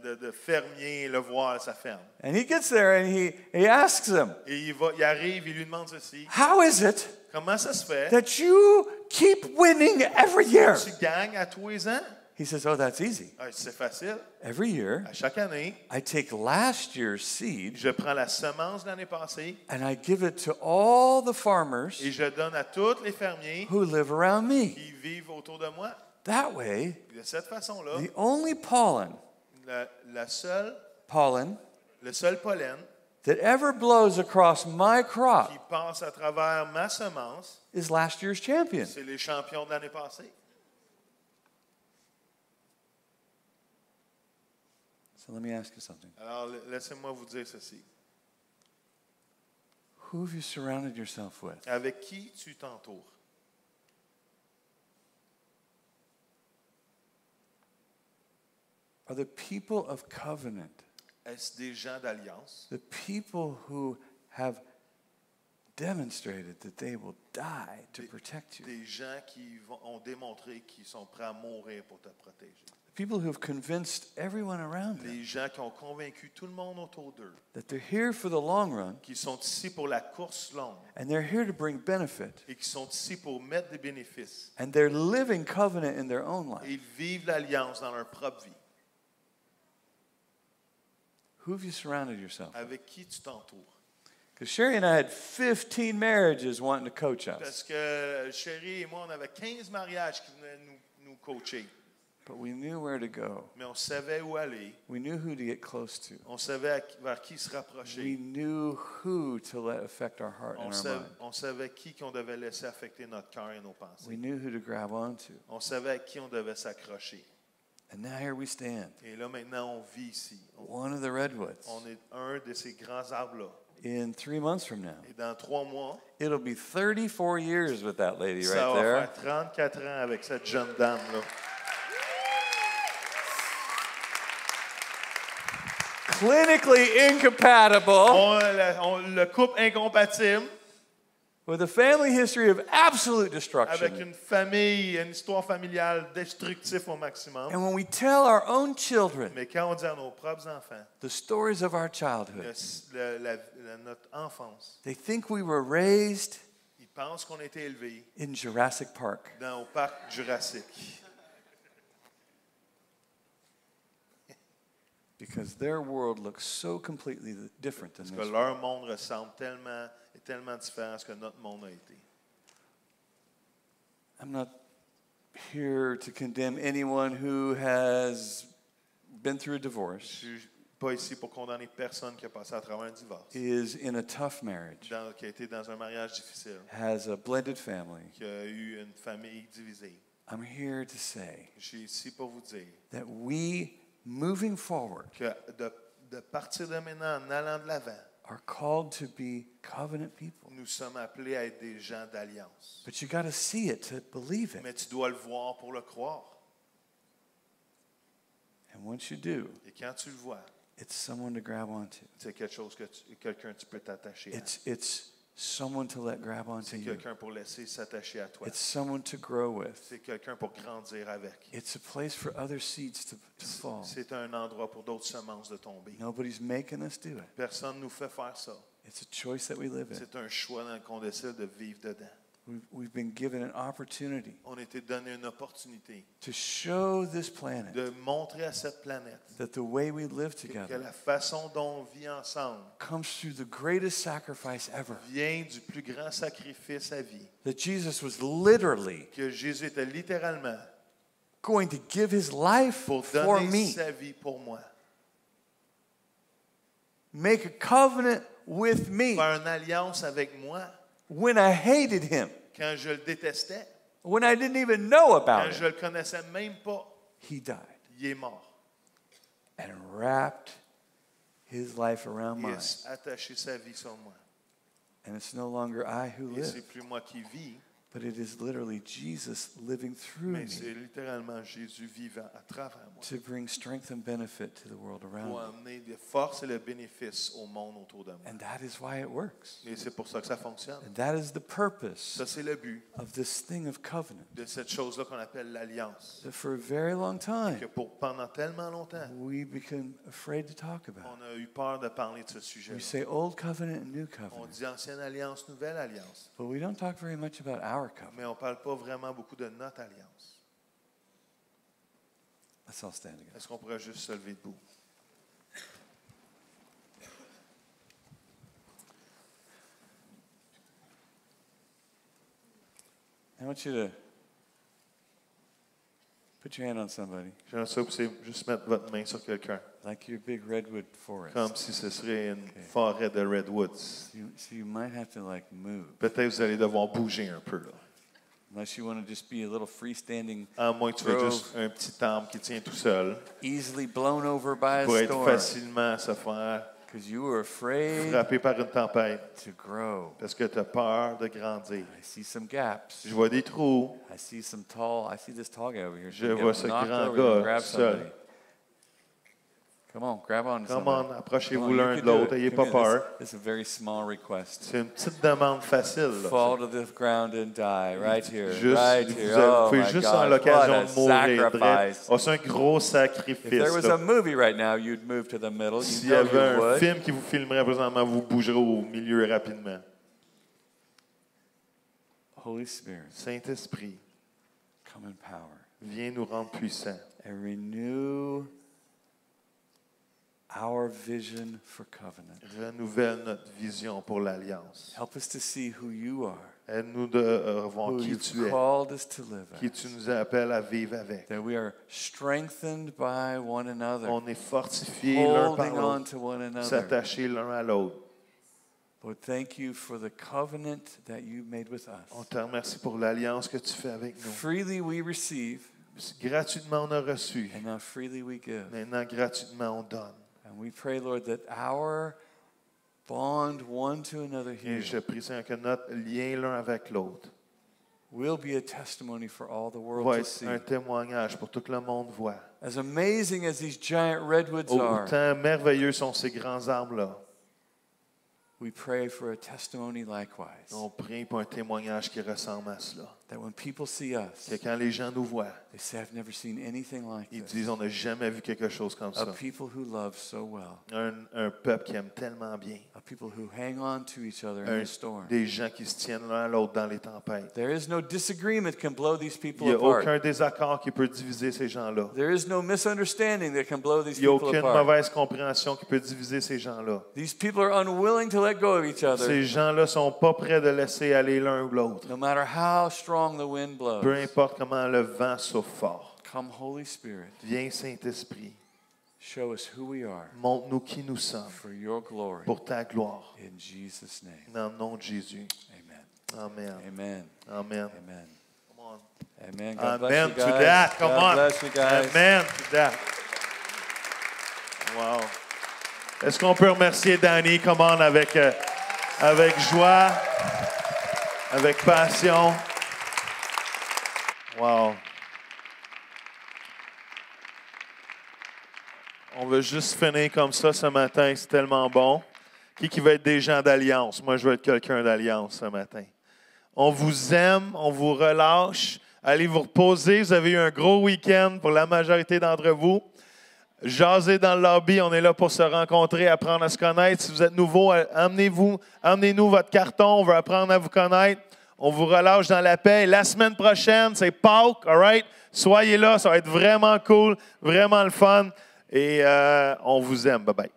de fermier le voir à sa ferme. And he gets there and he asks him, Et il arrive, il lui demande ceci. how is it Comment ça se fait that you keep winning every year? que tu gagnes à tous les ans? He says, oh, that's easy. Ah, c'est facile. Every year, À chaque année, I take last year's seed je prends la semence de l'année passée and I give it to all the farmers et je donne à tous les fermiers who live around me. qui vivent autour de moi. That way, De cette façon-là, the only pollen le seul pollen pollen that ever blows across my crop qui passe à travers ma semence, is last year's champion. c'est les champions de l'année passée. So let me ask you something. Alors, laissez-moi vous dire ceci. Who have you surrounded yourself with? Avec qui tu t'entoures? Are the people of covenant, Est-ce des gens d'alliance? the people who have demonstrated that they will die to protect you, Des gens qui ont démontré qu'ils sont prêts à mourir pour te protéger. the people who have convinced everyone around them Les gens qui ont convaincu tout le monde autour d'eux, that they're here for the long run qui sont ici pour la course longue and they're here to bring benefit et qui sont ici pour mettre des bénéfices. and they're living covenant in their own life. Et ils vivent l'alliance dans leur propre vie. Who have you surrounded yourself with? Avec qui tu t'entoures? Because Sherry and I had 15 marriages wanting to coach us, Parce que Chérie et moi, on avait 15 mariages qui venaient nous coacher. but we knew where to go. Mais on savait où aller. We knew who to get close to. On savait vers qui se We rapprocher. knew who to let affect our heart and our mind. On savait qui qu'on devait laisser affecter notre cœur et nos pensées. We knew who to grab onto. On savait à qui on devait s'accrocher. And now here we stand, Et là, maintenant, on vit ici. one of the redwoods. On est un de ces grands arbres-là. In 3 months from now, Et dans 3 mois, it'll be 34 years with that lady ça right va there. faire 34 ans avec cette jeune dame-là. Clinically incompatible Le couple incompatible with a family history of absolute avec destruction. une famille, une histoire familiale destructive au maximum. And when we tell our own children Mais quand on dit à nos propres enfants the stories of our childhood, notre enfance, they think we were raised ils pensent qu'on a été élevés in Jurassic Park. au parc Jurassique. Because their world looks so completely different than Parce this. que leur monde ressemble tellement différent à ce que notre monde a été. I'm not here to condemn anyone who has been through a divorce, Je ne suis pas ici pour condamner personne qui a passé à travers un divorce, is in a tough marriage, qui a été dans un mariage difficile, has a blended family. qui a eu une famille divisée. I'm here to say Je suis ici pour vous dire that we, moving forward, que de partir de maintenant en allant de l'avant, are called to be covenant people. nous sommes appelés à être des gens d'alliance. But you got to see it to believe it. Mais tu dois le voir pour le croire. And once you do, Et quand tu le vois, it's someone to grab onto. c'est quelque chose que quelqu'un tu peux t'attacher à. It's someone to let grab onto C'est you. quelqu'un pour laisser s'attacher à toi. It's someone to grow with. C'est quelqu'un pour grandir avec. It's a place for other seeds to fall. C'est un endroit pour d'autres semences de tomber. Nobody's making us do it. Personne ne nous fait faire ça. It's a choice that we live in. C'est un choix qu'on décide de vivre dedans. We've been given an opportunity On a été donné une opportunité to show this planet de montrer à cette planète that the way we live que together la façon dont on vit ensemble comes through the greatest sacrifice ever. vient du plus grand sacrifice à vie. That Jesus was literally Que Jésus était littéralement going to give his life pour for donner me. sa vie pour moi. Make a covenant with me Faire une alliance avec moi when I hated him, quand je le détestais, when I didn't even know quand about je him. le connaissais même pas. He died Il est mort. and wrapped his life around Il mine. a attaché sa vie sur moi. And it's no longer I who Et c'est live, plus moi qui vis, but it is literally Jesus living through mais me c'est littéralement Jésus vivant à travers moi. to bring strength and benefit to the world around Pour me. amener de force et le bénéfice au monde autour de moi. And that is why it works. Et c'est pour ça que ça fonctionne. And that is the purpose Ça, c'est le but of this thing of covenant. de cette chose-là qu'on appelle l'alliance. That for a very long Que time, pendant tellement longtemps, we become afraid to talk about. on a eu peur de parler de ce sujet. We say old covenant and new On covenant, dit ancienne alliance, nouvelle alliance. but we don't talk very much about our covenant. Mais on ne parle pas vraiment beaucoup de notre alliance. Let's all stand together. Est-ce qu'on pourrait juste se lever debout? I want you to put your hand on somebody, J'aimerais ça que vous puissiez juste mettre votre main sur quelqu'un, like your big redwood forest. comme si ce serait une forêt de redwoods. So you might have to like move, Peut-être que vous allez devoir bouger un peu, là. unless you want to just be a little freestanding, À moins que tu veux grove, juste un petit arbre qui tient tout seul, easily blown over by pour a être storm, facilement se faire because you were afraid frapper par une tempête, to grow. parce que tu as peur de grandir. I see some gaps. Je vois des trous. I see this tall guy over here. Je Get vois ce knocked grand over, you gars grab seul. somebody. Come on, grab on to Come somebody. on, approchez-vous Come on, l'un you de can do l'autre, it. ayez Come pas here. peur. This is a very small request. C'est une petite demande facile, là. Fall to the ground and die right here. Juste, right vous, here. Oh pouvez my juste avoir God. l'occasion What a de mourir. sacrifice. Oh, c'est un gros If there sacrifice. was là. a movie right now, you'd move to the middle. You S'il y know avait you un would. film qui vous filmerait présentement, vous bougerez au milieu rapidement. Holy Spirit, Saint-Esprit, come in power viens nous rendre puissants. and renew our vision for covenant. Renouvelle notre vision pour l'Alliance. Help us to see who you are, Aide-nous de revoir who qui you've tu es, called us to live qui as. tu nous appelles à vivre avec. That we are strengthened by one another, On est fortifiés l'un par holding on l'autre, to one another. s'attacher l'un à l'autre. Lord, thank you for the covenant that you made with On us. te remercie pour l'alliance que tu fais avec nous. Freely we receive, Gratuitement, on a reçu. and now freely we give. Maintenant, gratuitement, on donne. And we pray, Lord, that our bond one to another Et here je prie, Seigneur, que notre lien l'un avec l'autre will be a testimony for all the world va to être see. un témoignage pour tout le monde voit. As amazing as these giant redwoods are, Autant merveilleux sont ces grands arbres-là. we pray for a testimony likewise. On prie pour un témoignage qui ressemble à cela. That when people see us, Que quand les gens nous voient, they say, I've never seen anything like ils this. disent, on n'a jamais vu quelque chose comme A ça. people who love so well. Un peuple qui aime tellement bien. A people who hang on to each other in the storm. Des gens qui se tiennent l'un à l'autre dans les tempêtes. There is no disagreement can blow these Il people n'y a apart. aucun désaccord qui peut diviser ces gens-là. There is no misunderstanding that can blow these Il n'y a people aucune apart. mauvaise compréhension qui peut diviser ces gens-là. These people are unwilling to let go of each other, Ces gens-là ne sont pas prêts de laisser aller l'un ou l'autre. no matter how strong the wind blows. Peu importe comment le vent souffle fort. Come, Holy Spirit, Viens, Saint-Esprit, show us who we are montre-nous qui nous sommes for your glory. pour ta gloire. In Jesus' name, Dans le nom de Jésus. amen. Amen. Amen. Amen. Amen. Come on. Amen. God bless Amen you to guys. that. Come God on. bless you guys. Amen to that. Wow. Est-ce qu'on peut remercier Danny, come on, avec joie, avec passion. Wow. On veut juste finir comme ça ce matin, c'est tellement bon. Qui veut être des gens d'alliance? Moi, je veux être quelqu'un d'alliance ce matin. On vous aime, on vous relâche. Allez vous reposer. Vous avez eu un gros week-end pour la majorité d'entre vous. Jasez dans le lobby, on est là pour se rencontrer, apprendre à se connaître. Si vous êtes nouveau, amenez-nous votre carton, on veut apprendre à vous connaître. On vous relâche dans la paix. La semaine prochaine, c'est Pâques, all right? Soyez là, ça va être vraiment cool, vraiment le fun. Et on vous aime. Bye-bye.